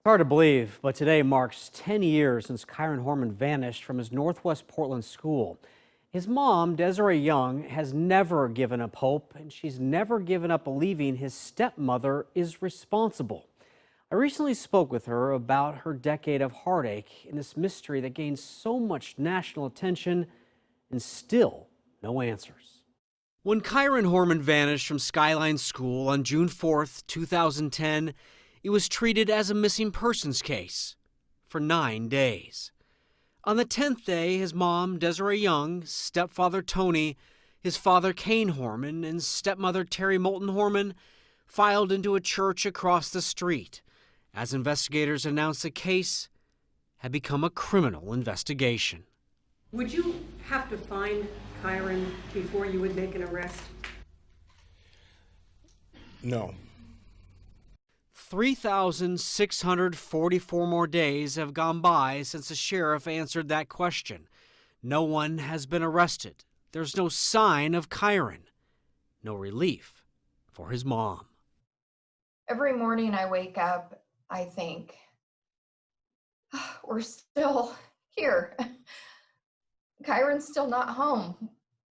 Hard to believe, but today marks 10 years since Kyron Horman vanished from his Northwest Portland school. His mom, Desiree Young, has never given up hope, and she's never given up believing his stepmother is responsible. I recently spoke with her about her decade of heartache in this mystery that gained so much national attention and still no answers. When Kyron Horman vanished from Skyline School on June 4th, 2010, it was treated as a missing persons case for 9 days. On the 10th day, his mom, Desiree Young, stepfather Tony, his father Kyron Horman, and stepmother Terry Moulton Horman filed into a church across the street as investigators announced the case had become a criminal investigation. Would you have to find Kyron before you would make an arrest? No. 3,644 more days have gone by since the sheriff answered that question. No one has been arrested. There's no sign of Kyron. No relief for his mom. Every morning I wake up, I think, we're still here. Kyron's still not home.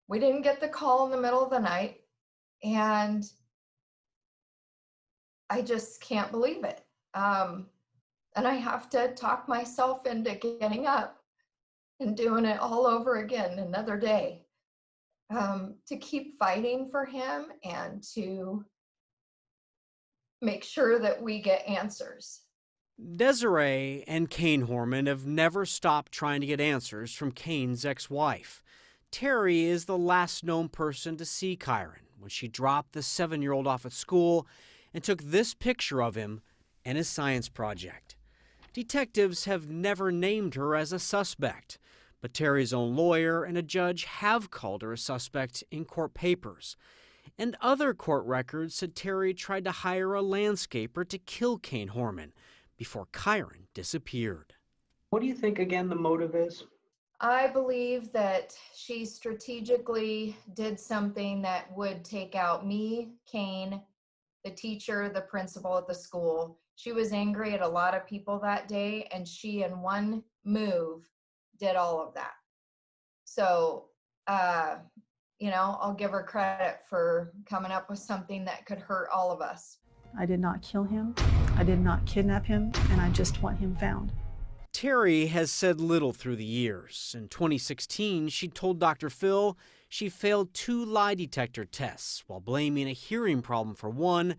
We didn't get the call in the middle of the night, and I just can't believe it. And I have to talk myself into getting up and doing it all over again another day, to keep fighting for him and to make sure that we get answers. Desiree and Kyron Horman have never stopped trying to get answers from Kyron's ex-wife. Terry is the last known person to see Kyron when she dropped the 7-year-old off at school and took this picture of him and his science project. Detectives have never named her as a suspect, but Terry's own lawyer and a judge have called her a suspect in court papers. And other court records said Terry tried to hire a landscaper to kill Kyron Horman before Kyron disappeared. What do you think, again, the motive is? I believe that she strategically did something that would take out me, Kane, the teacher, the principal at the school. She was angry at a lot of people that day, and she, in one move, did all of that. So, I'll give her credit for coming up with something that could hurt all of us. I did not kill him. I did not kidnap him, and I just want him found. Terry has said little through the years. In 2016, she told Dr. Phil she failed 2 lie detector tests while blaming a hearing problem for one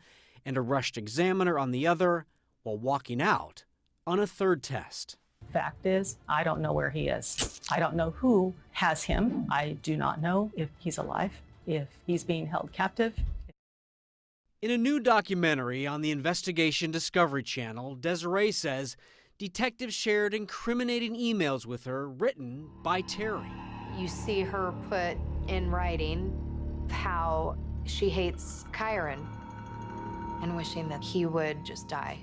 and a rushed examiner on the other, while walking out on a 3rd test. Fact is, I don't know where he is. I don't know who has him. I do not know if he's alive, if he's being held captive. In a new documentary on the Investigation Discovery Channel, Desiree says detectives shared incriminating emails with her written by Terry. You see her put in writing how she hates Kyron and wishing that he would just die.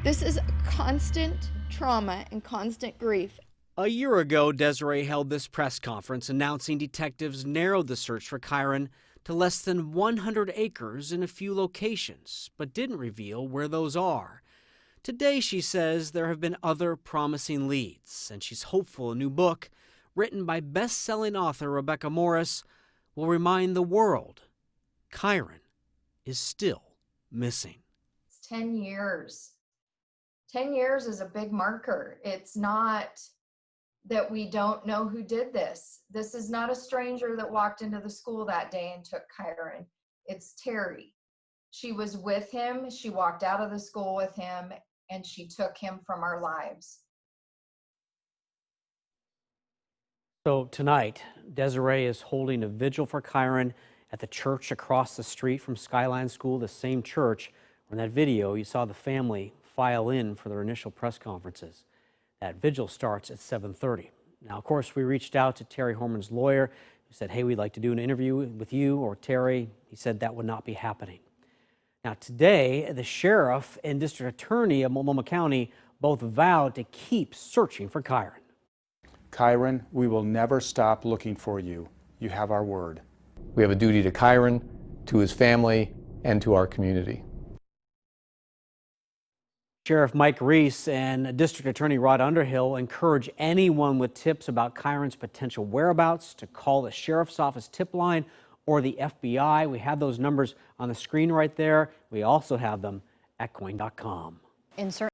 This is constant trauma and constant grief. A year ago, Desiree held this press conference announcing detectives narrowed the search for Kyron to less than 100 acres in a few locations, but didn't reveal where those are. Today, she says there have been other promising leads, and she's hopeful a new book, written by best-selling author Rebecca Morris, will remind the world Kyron is still missing. It's 10 years. 10 years is a big marker. It's not that we don't know who did this. This is not a stranger that walked into the school that day and took Kyron. It's Terry. She was with him. She walked out of the school with him, and she took him from our lives. So tonight, Desiree is holding a vigil for Kyron at the church across the street from Skyline School, the same church where in that video you saw the family file in for their initial press conferences. That vigil starts at 7:30. Now, of course, we reached out to Terry Horman's lawyer, who said, hey, we'd like to do an interview with you or Terry. He said that would not be happening. Now, today, the sheriff and district attorney of Multnomah County both vowed to keep searching for Kyron. Kyron, we will never stop looking for you. You have our word. We have a duty to Kyron, to his family, and to our community. Sheriff Mike Reese and District Attorney Rod Underhill encourage anyone with tips about Kyron's potential whereabouts to call the Sheriff's Office tip line or the FBI. We have those numbers on the screen right there. We also have them at coin.com.